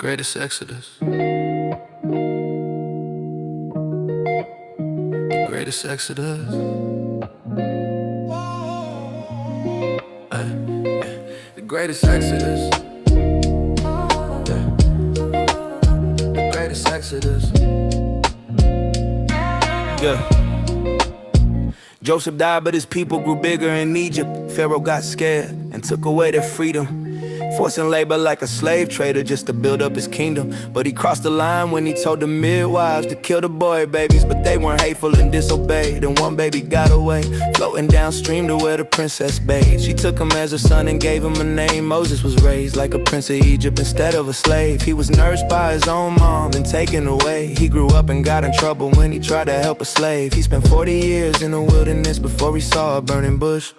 greatest exodus. The greatest exodus. The greatest exodus. The greatest exodus. Yeah. Joseph died, but his people grew bigger in Egypt. Pharaoh got scared and took away their freedom, forcing labor like a slave trader just to build up his kingdom. But he crossed the line when he told the midwives to kill the boy babies, but they weren't hateful and disobeyed, and one baby got away, floating downstream to where the princess bathed. She took him as her son and gave him a name. Moses was raised like a prince of Egypt instead of a slave. He was nursed by his own mom and taken away. He grew up and got in trouble when he tried to help a slave. He spent 40 years in the wilderness before he saw a burning bush,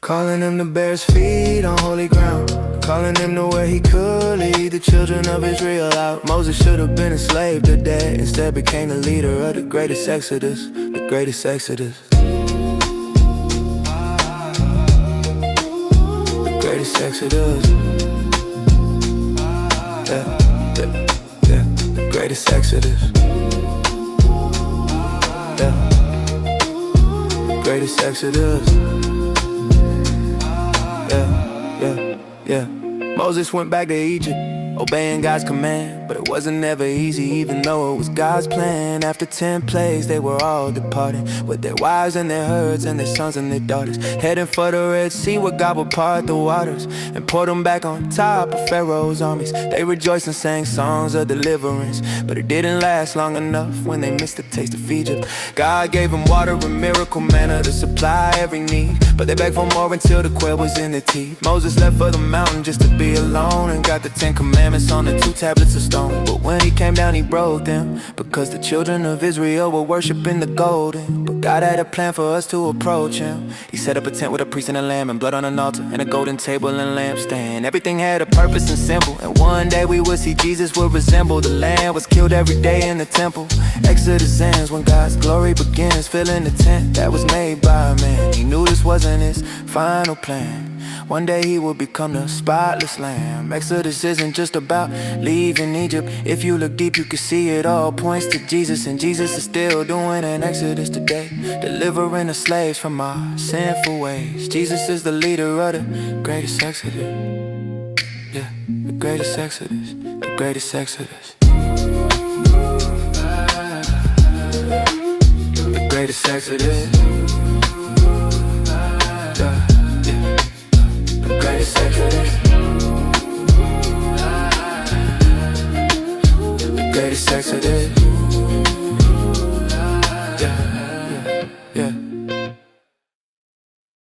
calling him to bear his feet on holy ground, calling him to where he could lead the children of Israel out. Moses should have been enslaved to death, instead became the leader of the greatest exodus. The greatest exodus. The greatest exodus. Yeah. The greatest exodus. Yeah. Greatest exodus. Yeah. Moses went back to Egypt, obeying God's command, but it wasn't ever easy, even though it was God's plan. After 10 plagues, they were all departed, with their wives and their herds and their sons and their daughters, heading for the Red Sea where God would part the waters and pour them back on top of Pharaoh's armies. They rejoiced and sang songs of deliverance, but it didn't last long enough when they missed the taste of Egypt. God gave them water and miracle manna to supply every need, but they begged for more until the quail was in their teeth. Moses left for the mountain just to be alone and got the 10 commandments on the 2 tablets of stone. But when he came down, he broke them, because the children of Israel were worshiping the golden. But God had a plan for us to approach him. He set up a tent with a priest and a lamb, and blood on an altar, and a golden table and lampstand. Everything had a purpose and symbol, and one day we would see Jesus would resemble. The lamb was killed every day in the temple. Exodus ends when God's glory begins, filling the tent that was made by man. He knew this wasn't his final plan. One day he will become the spotless lamb. Exodus isn't just about leaving Egypt. If you look deep, you can see it all points to Jesus, and Jesus is still doing an exodus today, delivering the slaves from our sinful ways. Jesus is the leader of the greatest exodus. Yeah, the greatest exodus. The greatest exodus. The greatest exodus. The greatest exodus. The greatest exodus. Yeah.